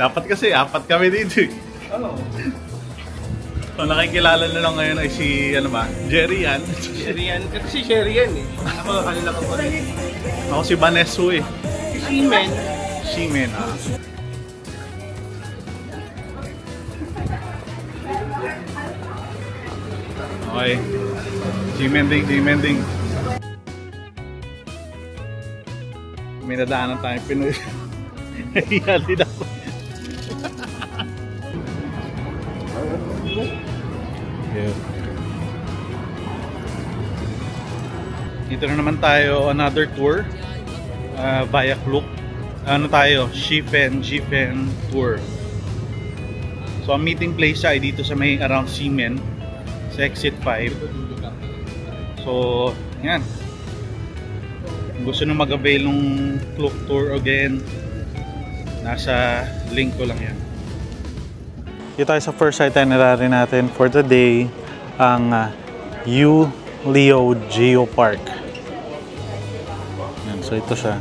Dapat kasi, apat kami dito eh. Oo. So, nakikilala na lang ngayon ay si, ano ba, Jerry yan. Sherry yan. Kasi Sherry yan eh. Ako, kanila ko pa rin. Ako si Vanesso eh. Si Seaman. Shimen ah. Okay. Shimen ding. May nadaanan tayong Pinoy. Hiyali na ako. Yeah. Dito na naman tayo, another tour via Klook. Ano tayo? Shifen tour. So ang meeting place ay dito sa may around Ximen sa exit 5. So yan, gusto nyo mag-avail ng Klook tour again, nasa link ko lang yan. Dito tayo sa first itinerary natin for the day, ang Leo Geopark. Yan, so ito siya.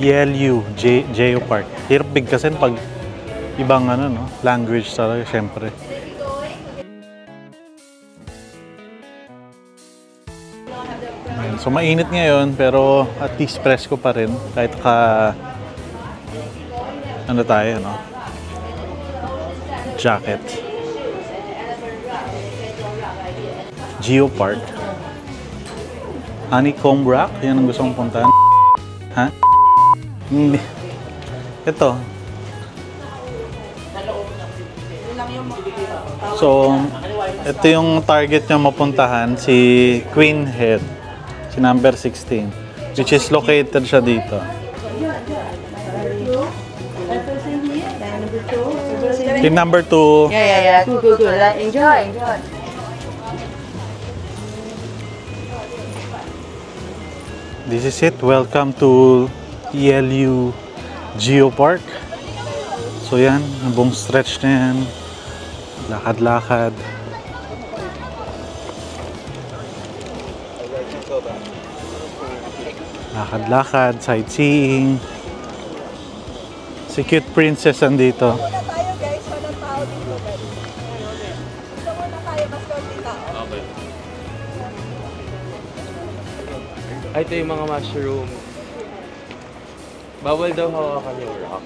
Yelu Geopark. Hirap bigkasin pag ibang ano, no? Language talaga, syempre. Ayan, so mainit ngayon pero at least presko pa rin kahit ano tayo, no? Jacket. Geopark. Honeycomb Rock, yan ang gusto kong puntahan. Ha? Hindi. Ito. So, ito yung target nyo mapuntahan, si Queen Head, si number 16, which is located siya dito. Si number 2. Yeah. Good. Enjoy. This is it. Welcome to ELU Geopark. So yan, ang buong stretch na yan. Lakad-lakad. Lakad-lakad, sightseeing. Si Cute Princess andito. Muna tayo guys, walang tao dito guys. Dito muna tayo, mas konti tao. Okay. Ay, ito yung mga mushroom. Bawal daw hawakan yung rock.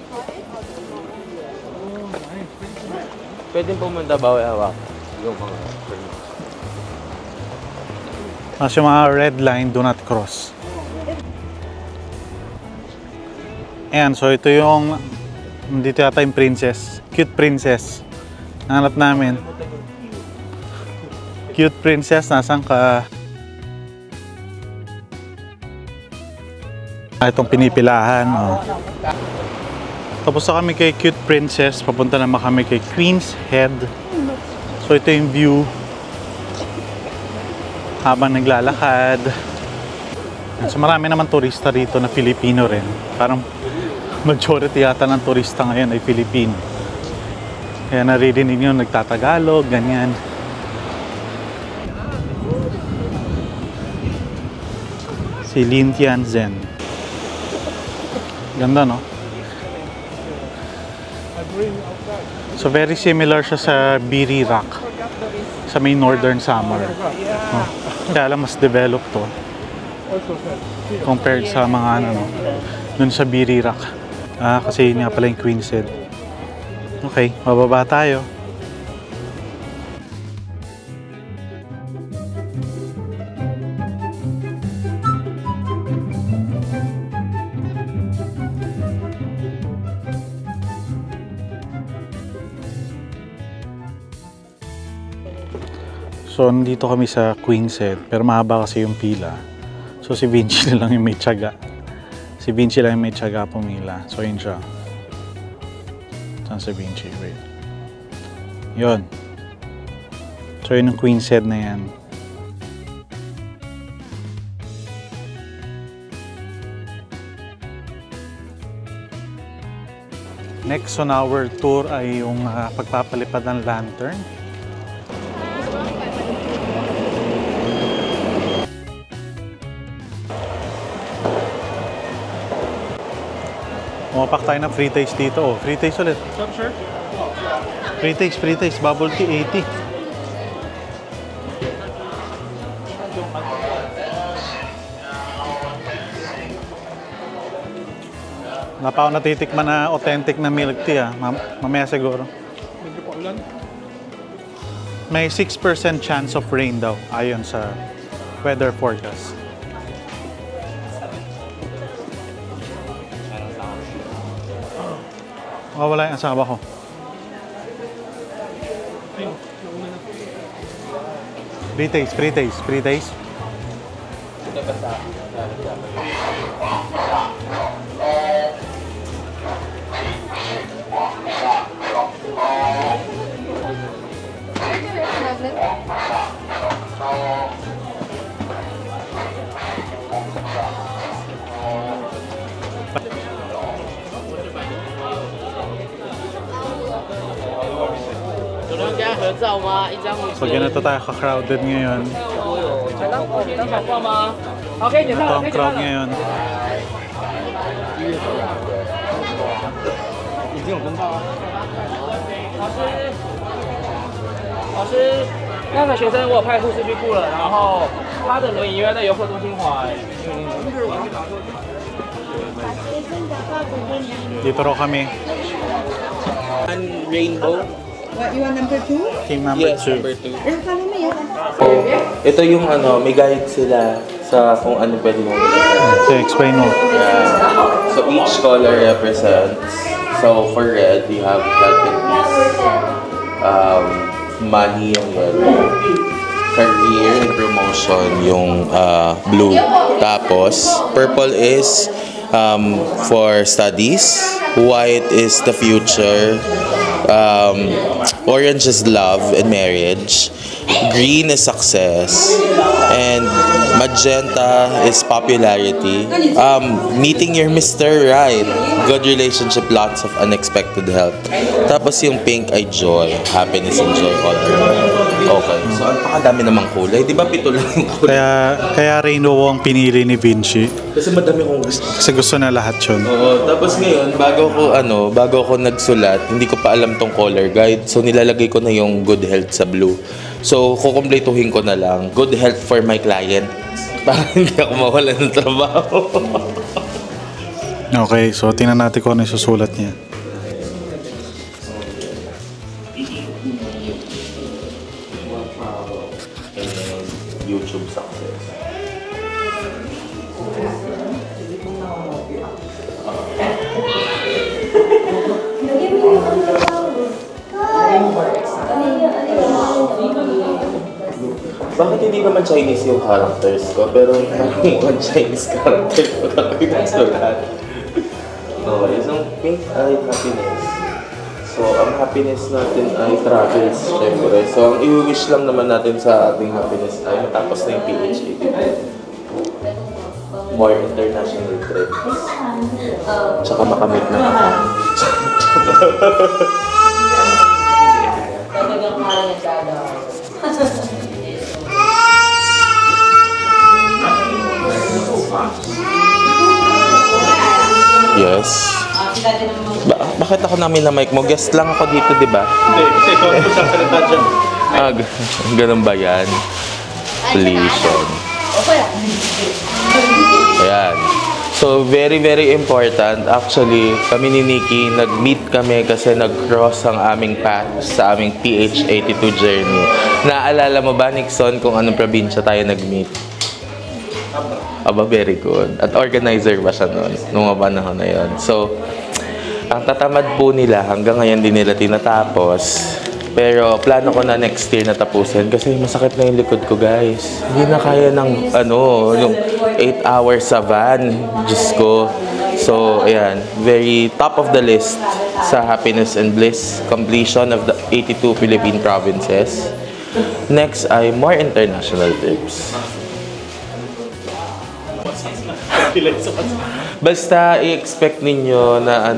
Pwede pumunta, bawal hawakan yung mga mushroom. Mas yung mga red line, do not cross. Ayan, so ito yung dito yata yung princess. Cute Princess. Hanap namin. Cute Princess, nasan ka? Itong pinipilahan. Oh. Tapos na kami kay Cute Princess. Papunta naman kami kay Queen's Head. So ito yung view habang naglalakad. So marami naman turista rito na Filipino rin. Parang majority yata ng turista ngayon ay Filipino. Kaya naririnig nyo nagtatagalog, ganyan. Si Lin Tianzhen. Ganda, no? So very similar siya sa Biri Rock sa may Northern Samar. Oh. Kaya lang mas developed to compared sa mga ano, dun sa Biri Rock. Kasi yun nga pala yung Queen's Head. Okay, bababa tayo. So, nandito kami sa Queen's Head, pero mahaba kasi yung pila. So, si Vinci na lang yung may tiyaga. Si Vinci lang yung may tiyaga pumila. So, yun siya. Saan si Vinci? Wait. Yun. So, yun yung Queen's Head na yan. Next on our tour ay yung pagpapalipad ng lantern. Pumapak tayo ng free taste dito. Oh, free taste ulit. Stop, sir. Free taste. Bubble tea, 80. Wala pa ako natitikman na authentic na milk tea ah. Mamaya siguro. Medyo pa ulan. May 6% chance of rain daw ayon sa weather forecast. Wala yung asawa ko. Ayun, nauna na. Free taste. So ganito tayo ka-crowded ngayon. Ito ang crowd ngayon. 老师，那个学生我有派护士去顾了，然后他的轮椅因为在游客中心滑。 Dito raw kami. Rainbow. What, you want number 2? Team number 2. Number 2. Kala mo yan. Ito yung ano, may guide sila sa kung ano pwede mo gawin. So explain mo. Yeah. So each color represents. So for red, you have health and peace. Money yung yellow. Career and promotion yung blue. Tapos purple is for studies. White is the future. Orange is love and marriage. Green is success. And magenta is popularity. Meeting your Mr. Right. Good relationship, lots of unexpected help. Tapos yung pink ay joy, happiness and joy all around. Okay, so ang pakadami namang kulay. Di ba 7 lang yung kulay? Kaya rainbow ang pinili ni Vinci. Kasi madami kong gusto. Kasi gusto na lahat yun. Oo, tapos ngayon, bago ko nagsulat, hindi ko pa alam tong color guide. So nilalagay ko na yung good health sa blue. So kukumpletuhin ko na lang, good health for my client. Para hindi ako mawala ng trabaho. Okay, so tingnan natin kung ano yung susulat niya. YouTube success. Bakit hindi naman Chinese yung characters ko? Pero mukhang Chinese characters ko talaga yung sulat. Okay, isang pink ay happiness. So, ang happiness natin ay travels, syempre. So, ang i-wish lang naman natin sa ating happiness ay matapos na yung PhD. More international trips. Tsaka makamit na ako. Yes. Bakit ako namin na mic mo? Guest lang ako dito, di ba? Hindi, kasi ikaw ang magsasalita dyan. Ganun ba yan? Collision. Ayan. So, very, very important. Actually, kami ni Nikki, nag-meet kami kasi nag-cross ang aming path sa aming PH82 journey. Naalala mo ba, Nixon, kung anong probinsya tayo nag-meet? Aba, very good. At organizer ba siya noon? Nung panahon na yun. So, ang tatamad po nila, hanggang ngayon din nila tinatapos. Pero plano ko na next year na tapusin kasi masakit na yung likod ko, guys. Hindi na kaya ng, yung 8 hours sa van. Diyos ko. So, ayan. Very top of the list sa happiness and bliss. Completion of the 82 Philippine provinces. Next ay more international trips. Basta i-expect ninyo na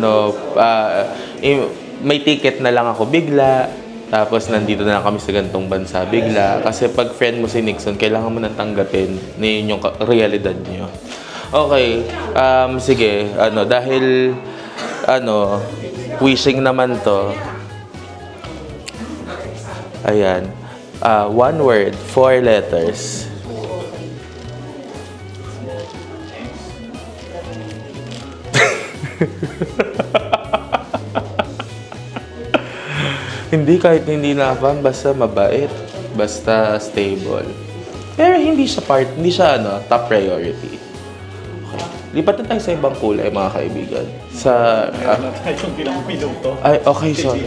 may ticket na lang ako bigla, tapos nandito na lang kami sa gantong bansa bigla. Kasi pag friend mo si Nixon, kailangan mo nang tanggapin na yun yung realidad nyo. Okay, sige, dahil ano, wishing naman to. Ayan. One word, 4 letters. Hindi, kahit hindi na-fan, basta mabait, basta stable. Pero hindi siya ano, top priority. Okay. Lipat na tayo sa ibang kulay, mga kaibigan. Sa... ay, okay, sorry.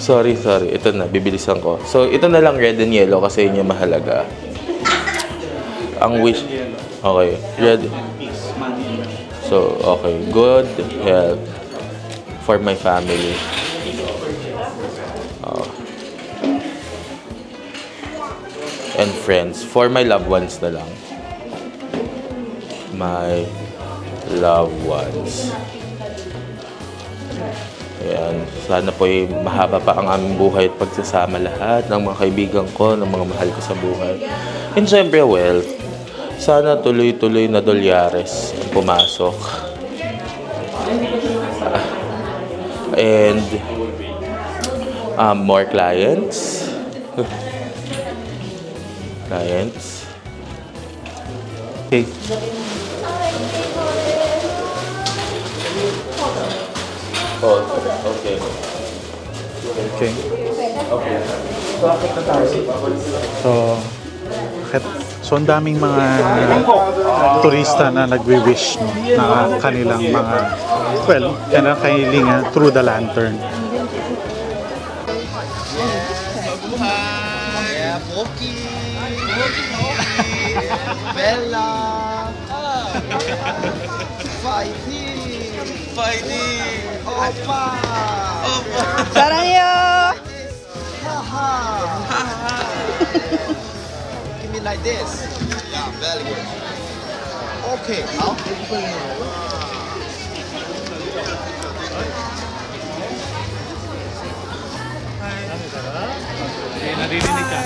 Sorry. Ito na, bibilisan ko. So, ito na lang red and yellow kasi yun yung mahalaga. Ang wish... Okay, red... So, okay. Good health for my family. And friends. For my loved ones na lang. My loved ones. Ayan. Sana po mahaba pa ang aming buhay at pagsasama lahat ng mga kaibigan ko, ng mga mahal ko sa buhay. And syempre, wealth. Sana tuloy-tuloy na dolyares ang pumasok. And more clients. Okay. Oh, okay. Okay. Okay. So ang daming mga turista na nagwi-wish, no, na kanilang mga, well, kanilang kahilingan through the lantern. Bella, fighting, Opa, 사랑해요. give me like this. Yeah, very good. Okay, now. Naririnig ka.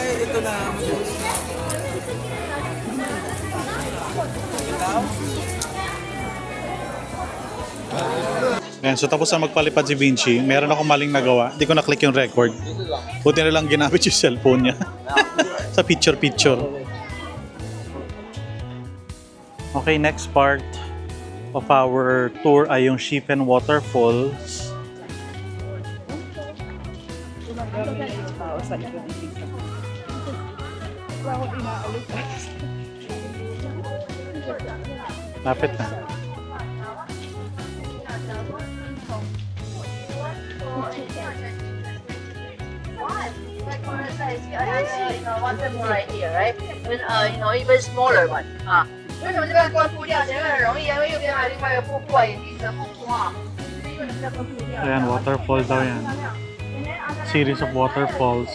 Ayan, so tapos na magpalipad si Vinci. Meron akong maling nagawa. Hindi ko na-click yung record. Buti na lang ginamit yung cellphone niya. Sa picture-picture. Okay, next part of our tour ay yung Shifen Waterfalls. Lapit na. One more right here, right? Even smaller one. 为什么这边光秃掉，前面很容易，因为右边还有另外一个瀑布，眼镜蛇瀑布啊。 Ayan, waterfall daw yan. Series of waterfalls.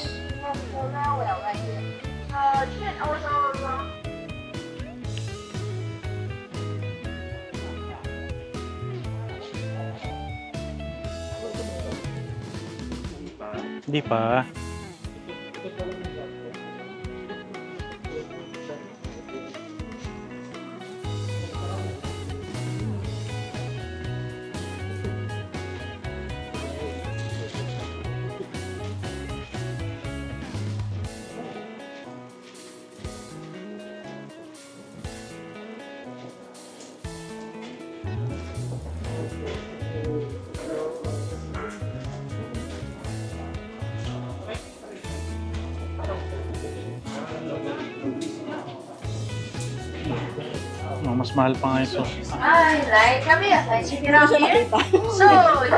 Hindi pa. Mas mahal pa nga ito. Right, come here. Let's check it out here. So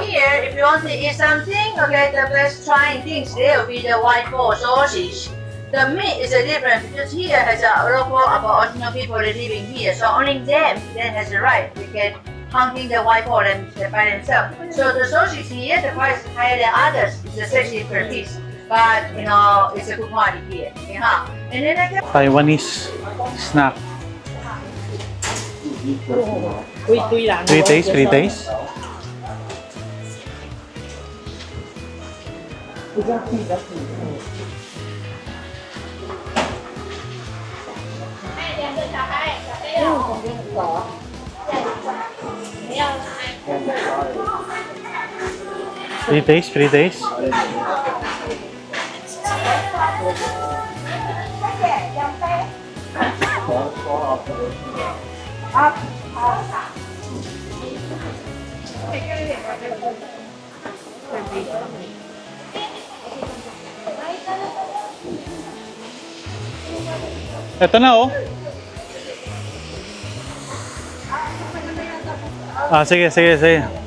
here, if you want to eat something, okay, the best trying things there will be the white ball sausage. The meat is different because here has a local Aboriginal people living here, so only them then has the right to get hunting the white ball and by themselves. So the sausage here, the price is higher than others. It's 60 per piece, but you know it's a good quality here. Yeah. And then I Taiwanese snack. 3 days, 3 days. Free taste, free taste. Ito na oh. Ah, sige, sige, sige.